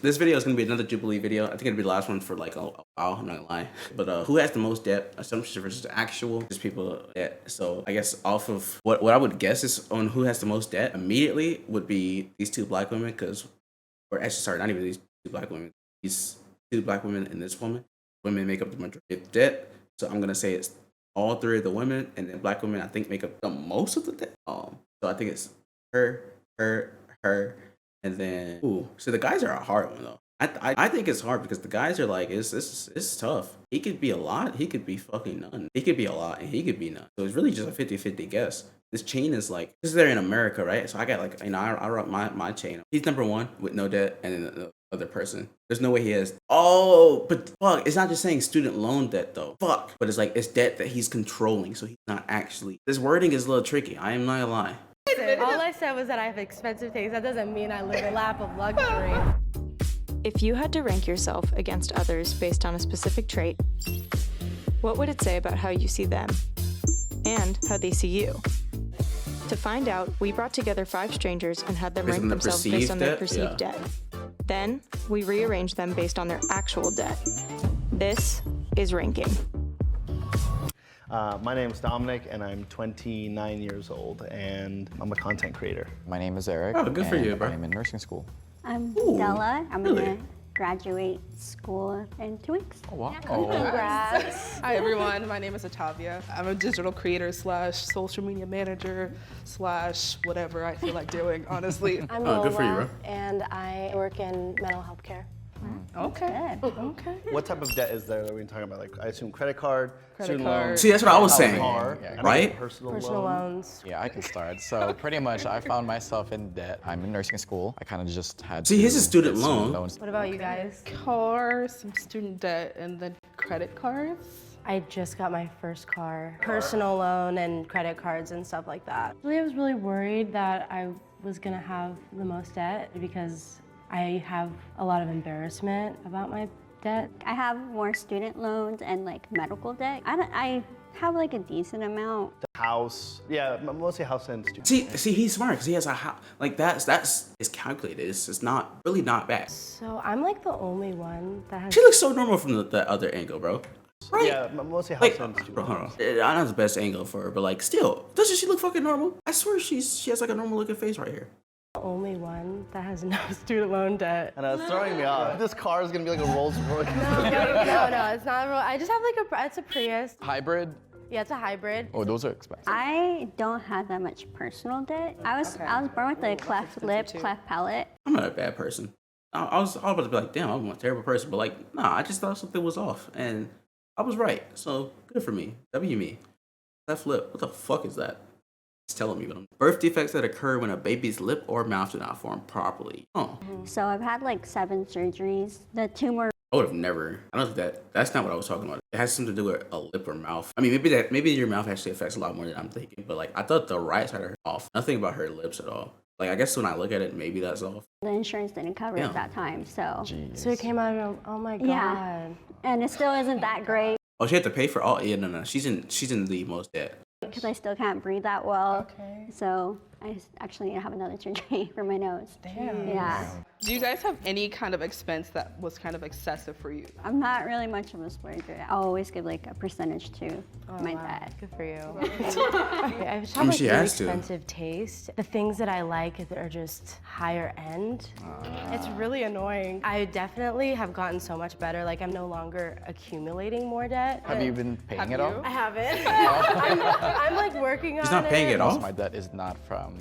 This video is gonna be another Jubilee video. I think it'll be the last one for like a while. I'm not gonna lie. But who has the most debt? Assumption versus actual. Just people debt. So I guess off of what I would guess is on who has the most debt immediately would be these two black women, or actually sorry, not even these two black women. These two black women and this woman. Women make up the majority of debt. So I'm gonna say it's all three of the women, and then black women I think make up the most of the debt. So I think it's her, and then so the guys are a hard one though. I think it's hard because the guys are like it's tough. He could be a lot, he could be fucking none. He could be a lot and he could be none. So it's really just a 50-50 guess. This chain is like, because they're in America, right? So I got like, I wrote my chain. He's number one with no debt, and then the other person. There's no way he has. Oh, but fuck, it's not just saying student loan debt though. Fuck. But it's like, it's debt that he's controlling, so he's not actually. This wording is a little tricky. I am not gonna lie. All I said was that I have expensive taste. That doesn't mean I live a lap of luxury. If you had to rank yourself against others based on a specific trait, what would it say about how you see them and how they see you? To find out, we brought together 5 strangers and had them rank themselves based on their perceived debt. Then, we rearranged them based on their actual debt. This is ranking. My name is Dominic, and I'm 29 years old, and I'm a content creator. My name is Eric. Oh, good for you, bro. I'm in nursing school. I'm Della. I'm gonna graduate school in 2 weeks. Oh, wow. Congrats. Hi everyone, my name is Atavia. I'm a digital creator / social media manager / whatever I feel like doing, honestly. I'm Lola, good for you, bro. and I work in mental health care. Okay. Okay. What type of debt is there that we're talking about? Like, I assume credit card, student card. loan. See, that's what I was saying, car, right? Personal Personal loan. loans. Yeah, I can start. So pretty much I found myself in debt. I'm in nursing school. I kind of just had See, to his is student get loan. loans. What about you guys? Car, some student debt, and then credit cards. I just got my first car. Personal loan and credit cards and stuff like that. I was really worried that I was gonna have the most debt because I have a lot of embarrassment about my debt. I have more student loans and like medical debt. I have like a decent amount. The house, yeah, mostly house and student. See, he's smart because he has a house. Like that's it's calculated. It's not really not bad. So I'm like the only one that has. She looks so normal from the other angle, bro. Right? Yeah, mostly house Like, and student. bro, hold on. I know it's the best angle for her, but like, still, doesn't she look fucking normal? I swear she has like a normal looking face right here. The only one that has no student loan debt. And it's throwing me off. This car is gonna be like a Rolls Royce. No, it's not. I just have like it's a Prius. Hybrid? Yeah, it's a hybrid. Oh, those are expensive. I don't have that much personal debt. I was born with a cleft lip, cleft palate. I'm not a bad person. I was about to be like, damn, I'm a terrible person, but like, nah, I just thought something was off, and I was right. So good for me. W me. That flip. What the fuck is that? It's telling me. Birth defects that occur when a baby's lip or mouth do not form properly. Oh. So I've had like 7 surgeries. The tumor. I would have never. I don't think that's not what I was talking about. It has something to do with a lip or mouth. I mean, maybe your mouth actually affects a lot more than I'm thinking. But like, I thought the right side of her off. Nothing about her lips at all. Like, I guess when I look at it, maybe that's off. The insurance didn't cover it at that time, so. Jeez. So it came out of, oh my God. Yeah. And it still isn't that great Oh, she had to pay for all. Yeah, no. She's in the most debt. because I still can't breathe that well. Okay. So I actually need to have another surgery for my nose. Damn. Yeah. Do you guys have any kind of expense that was kind of excessive for you? I'm not really much of a splurger. I'll always give like a percentage to my debt. Good for you. I just have like she really has to. expensive taste. The things that I like are just higher end. It's really annoying. I definitely have gotten so much better. Like I'm no longer accumulating more debt. Have you been paying it you? all? I haven't. I'm like working on it. She's not paying it Most off. of my debt is not from.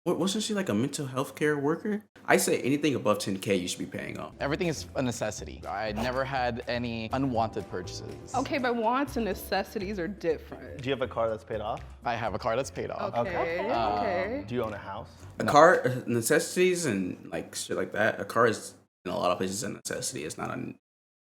Wasn't she like a mental health care worker? I say anything above 10K you should be paying off. Everything is a necessity. I never had any unwanted purchases. Okay, but wants and necessities are different. Do you have a car that's paid off? I have a car that's paid off. Okay. Do you own a house? A car, necessities and like shit like that. A car is in a lot of places a necessity. It's not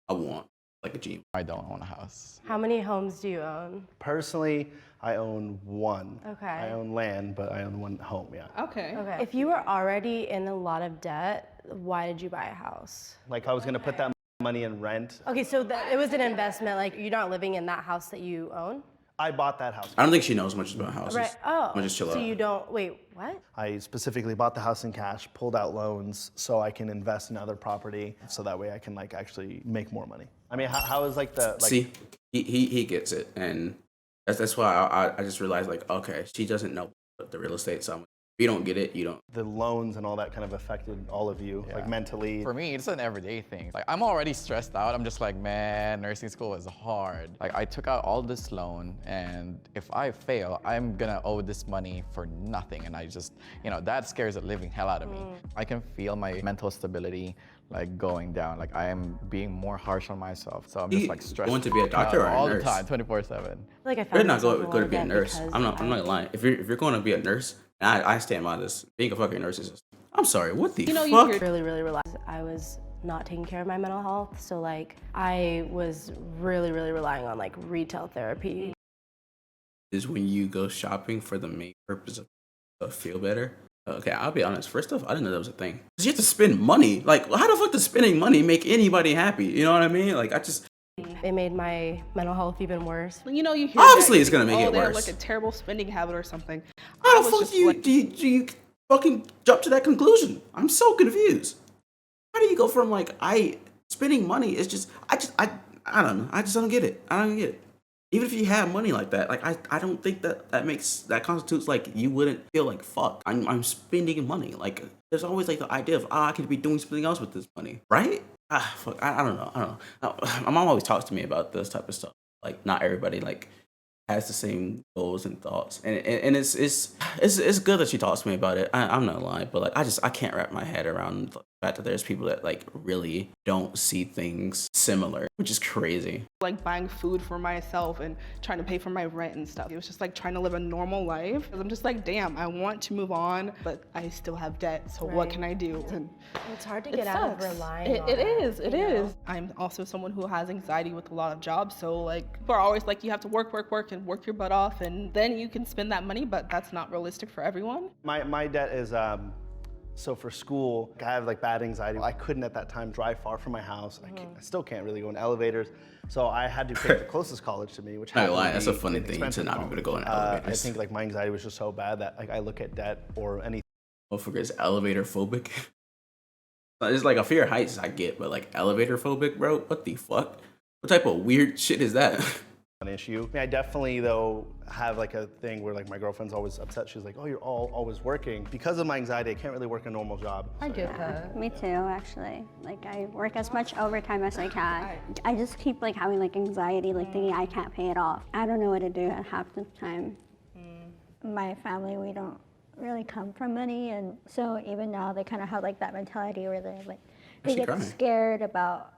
a want, like a dream. I don't own a house. How many homes do you own? Personally, I own one. Okay. I own land, but I own one home, yeah. Okay. Okay. If you were already in a lot of debt, why did you buy a house? Like I was gonna put that money in rent. Okay, so it was an investment. Like you're not living in that house that you own? I bought that house. I don't think she knows much about houses. Right. Oh. I'm gonna just chill so out. you don't wait. What? I specifically bought the house in cash, pulled out loans so I can invest in other property, so that way I can like actually make more money. I mean, how is like the like? See, he gets it, and that's why I just realized like, okay, she doesn't know the real estate, so if you don't get it, you don't. The loans and all that kind of affected all of you, like mentally. For me, it's an everyday thing. Like, I'm already stressed out. I'm just like, man, nursing school is hard. Like, I took out all this loan, and if I fail, I'm gonna owe this money for nothing. And I just, that scares the living hell out of me. I can feel my mental stability like going down. Like, I am being more harsh on myself. So I'm just like stressed. Want to be a doctor or a all nurse? the time, 24/7. Like I You're found not myself going a to lot be a of nurse. because I'm not gonna lie. If you're going to be a nurse, and I stand by this, being a fucking nurse is just, I'm sorry, what the fuck? You really realized I was not taking care of my mental health. So like I was really relying on like retail therapy. Is when you go shopping for the main purpose of feel better. Okay, I'll be honest. First off, I didn't know that was a thing. Cause you have to spend money. Like, how the fuck does spending money make anybody happy? You know what I mean? Like, It made my mental health even worse. You hear Obviously that, it's gonna make it they have worse. like a terrible spending habit or something. How the fuck do you fucking jump to that conclusion? I'm so confused. How do you go from like spending money is just I don't know. I just don't get it. I don't get it. Even if you have money like that, like I don't think that constitutes like you wouldn't feel like fuck. I'm spending money. Like there's always like the idea of I could be doing something else with this money, right? Fuck. I don't know. My mom always talks to me about this type of stuff. Like not everybody like has the same goals and thoughts, and it's good that she talks to me about it. I'm not lying, but like I can't wrap my head around the fact that there's people that like really don't see things similar, which is crazy. Like buying food for myself and trying to pay for my rent and stuff. It was just like trying to live a normal life. I'm just like, damn, I want to move on, but I still have debt. So what can I do? And it's hard to get out of relying on It is. I'm also someone who has anxiety with a lot of jobs. So like people are always like, you have to work and work your butt off, and then you can spend that money, but that's not realistic for everyone. My debt is so for school, I have like bad anxiety. I couldn't at that time drive far from my house. I still can't really go in elevators. So I had to pick the closest college to me, which Not happened gonna lie, to that's be a funny an thing expensive to not be able to go in college. elevators. I think like my anxiety was just so bad that like I look at debt or anything. Motherfucker is elevator phobic. It's like a fear of heights I get, but like elevator phobic, bro. What the fuck? What type of weird shit is that? An issue. I definitely though have like a thing where like my girlfriend's always upset. She's like, oh, you're always working. Because of my anxiety, I can't really work a normal job. I get that. Me too, actually. Like I work as much overtime as I can. I just keep like having like anxiety, like thinking I can't pay it off. I don't know what to do at half the time. My family, we don't really come from money, and so even now they kind of have like that mentality where they like they get scared about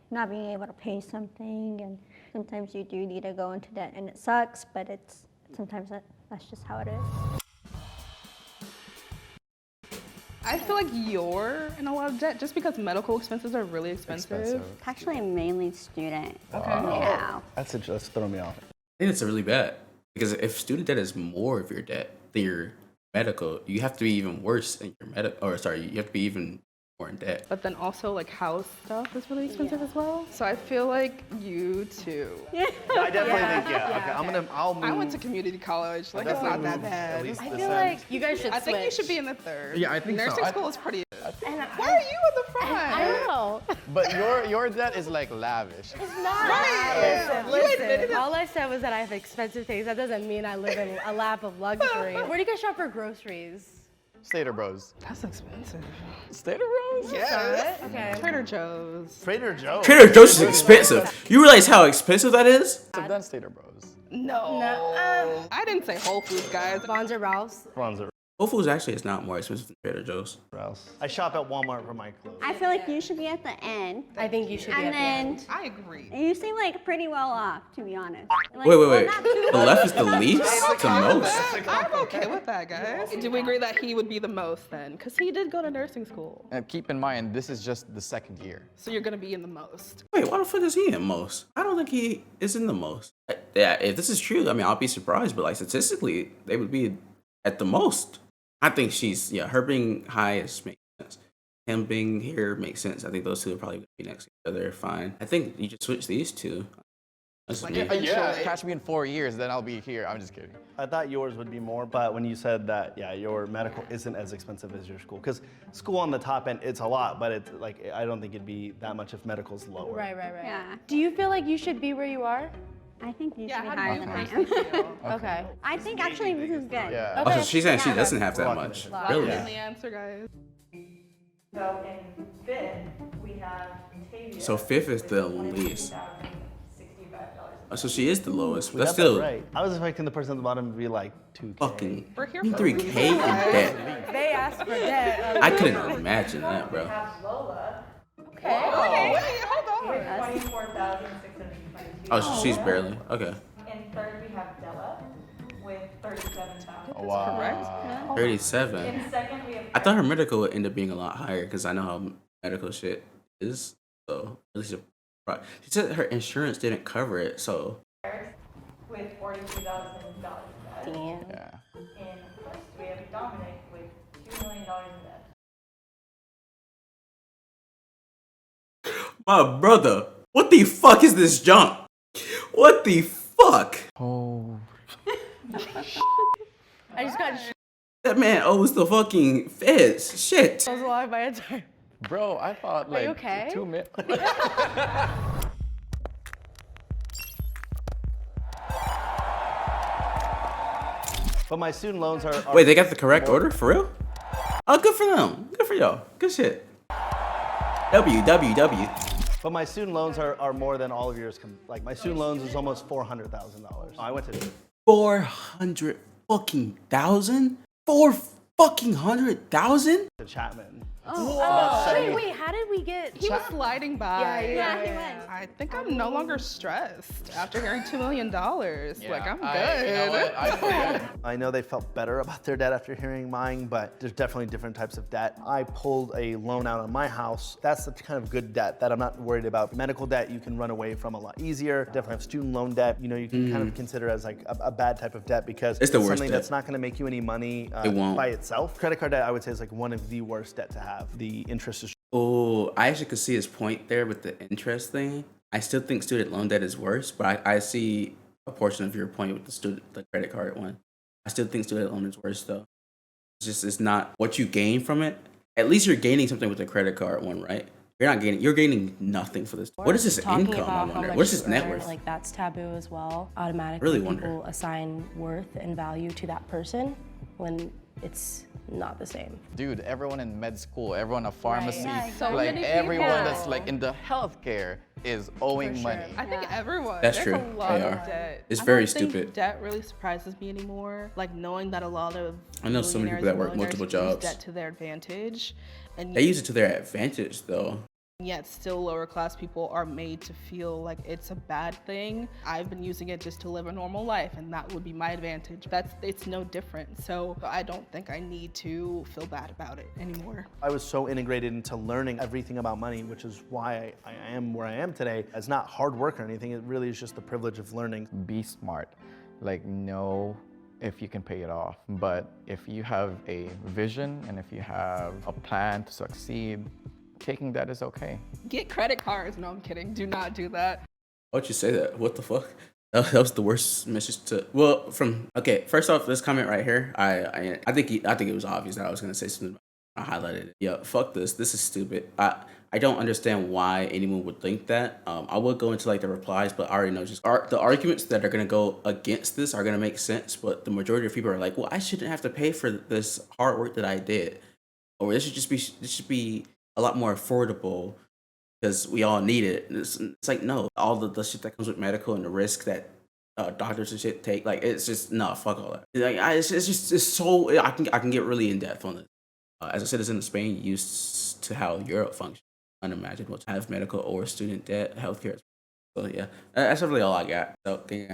not being able to pay something, and sometimes you do need to go into debt, and it sucks, but it's sometimes that's just how it is. I feel like you're in a lot of debt just because medical expenses are really expensive. Actually, I'm mainly student. Okay. Yeah. That's throwing me off. I think it's really bad because if student debt is more of your debt than your medical, you have to be even worse than your you have to be even more in debt. But then also like house stuff is really expensive as well. So I feel like you too. I definitely think okay. I'll move. I went to community college. Like it's not that bad. I feel like you guys should I think you switch. should be in the third. Yeah, I think so. Nursing school is pretty. And Why are you in the front? I don't know. But your debt is like lavish. It's not. Right. Listen. All I said was that I have expensive things. That doesn't mean I live in a lap of luxury. Where do you guys shop for groceries? Stater Bros. That's expensive. Stater Bros? Yes. Okay. Trader Joe's. Trader Joe's. Trader Joe's is expensive. You realize how expensive that is? I've done Stater Bros. No. I didn't say Whole Foods, guys. Bonds or Ralph's? Bronzer. Whole Foods actually is not more expensive than Trader Joe's. I shop at Walmart for my clothes. I feel like you should be at the end. I think you should be And at the then end. I agree. you seem like pretty well off, to be honest. Like, Wait. well, not too The well, left is the but not least too to well. most. I'm okay with that, guys. Do we agree that he would be the most then? Because he did go to nursing school. And keep in mind, this is just the second year. So you're going to be in the most. Wait, why the fuck is he in most? I don't think he is in the most. Yeah, if this is true, I mean, I'll be surprised, but like statistically, they would be at the most. I think her being highest makes sense. Him being here makes sense. I think those two are probably going to be next to each other fine. I think you just switch these two. That's Like, me. eventually. Catch me in 4 years, then I'll be here. I'm just kidding. I thought yours would be more, but when you said that, yeah, your medical isn't as expensive as your school, because school on the top end, it's a lot, but it's like, I don't think it'd be that much if medical's lower. Right. Yeah. Do you feel like you should be where you are? I think you should Yeah, be how do higher you than I personally am. feel? Okay. I think actually this is good. Yeah. Oh, so she's saying she Yeah. doesn't have that Lock it much. in. Lock Really? in the answer, guys. So in fifth, we have Tavia. So fifth is the with least. $22,065. So she is the lowest. We That's got that still right. I was expecting the person at the bottom to be like 2K. fucking We're here for 3K in debt. They asked for that. I couldn't imagine that, We bro. have Lola. Okay. Oh, wait, hold With on. 24,622. Oh, so she's barely. Okay. In third, we have Della with 37,000. Oh, wow. Correct? 37. In second, we have I thought her medical would end up being a lot higher because I know how medical shit is. So at least she said her insurance didn't cover it. So Paris with $42,000. Damn. Yeah. In first, we have Dominic with $2 million in debt. my brother, what the fuck is this junk? What the fuck? Oh. I just got That man owes the fucking feds. Shit. shows alive by a time. Bro, I thought like you okay? 2 minutes. But my student loans are Wait, they got the correct order? For real? Oh, good for them. Good for y'all. Good shit. WWW. But my student loans are more than all of yours. Like my student loans is almost $400,000. I went to 400 fucking thousand? 400,000? Chapman. Wait, how did we get? He was sliding by. Yeah, he was. I think I'm no longer stressed after hearing $2 million. Like, I'm good. You know what? I feel good. I know they felt better about their debt after hearing mine, but there's definitely different types of debt. I pulled a loan out on my house. That's the kind of good debt that I'm not worried about. Medical debt you can run away from a lot easier. Definitely have student loan debt. You know, you can kind of consider as like a bad type of debt because It's the worst something debt. that's not going to make you any money It won't. by itself. Credit card debt, I would say, is like one of the worst debt to have. The interest is Oh, I actually could see his point there with the interest thing. I still think student loan debt is worse, but I see a portion of your point with the credit card one. I still think student loan is worse though. It's not what you gain from it. At least you're gaining something with the credit card one, right? You're gaining nothing for this. What is this Talking income? I about how wonder. much What is his you net earn, worth? Like that's taboo as well. Automatically, Really wonder. people assign worth and value to that person when it's not the same. Dude, everyone in med school, everyone in pharmacy, Yeah, So like many everyone people. that's like in the healthcare is owing sure. money. I think everyone. That's There's true. a lot They of are. debt. It's I very don't think stupid. Debt really surprises me anymore. Like knowing that a lot of I know so many people that work millionaires multiple use jobs. debt to their advantage, and They use it to their advantage though. yet still lower class people are made to feel like it's a bad thing. I've been using it just to live a normal life, and that would be my advantage. It's no different. So I don't think I need to feel bad about it anymore. I was so integrated into learning everything about money, which is why I am where I am today. It's not hard work or anything. It really is just the privilege of learning. Be smart. Like know if you can pay it off. But if you have a vision and if you have a plan to succeed, taking that is okay. Get credit cards. No, I'm kidding. Do not do that. Why'd you say that? What the fuck? That was the worst message to. Well, okay. First off, this comment right here, I think it was obvious that I was gonna say something. I highlighted it. Yeah, fuck this. This is stupid. I don't understand why anyone would think that. I would go into like the replies, but I already know the arguments that are gonna go against this are gonna make sense. But the majority of people are like, well, I shouldn't have to pay for this hard work that I did, or this should be a lot more affordable because we all need it. It's like, no, all the shit that comes with medical and the risk that doctors and shit take, like, it's just, no, fuck all that. Like, it's so, I can get really in depth on it. As a citizen of Spain, used to how Europe functions, unimaginable to have medical or student debt, healthcare. So yeah, that's really all I got. So yeah.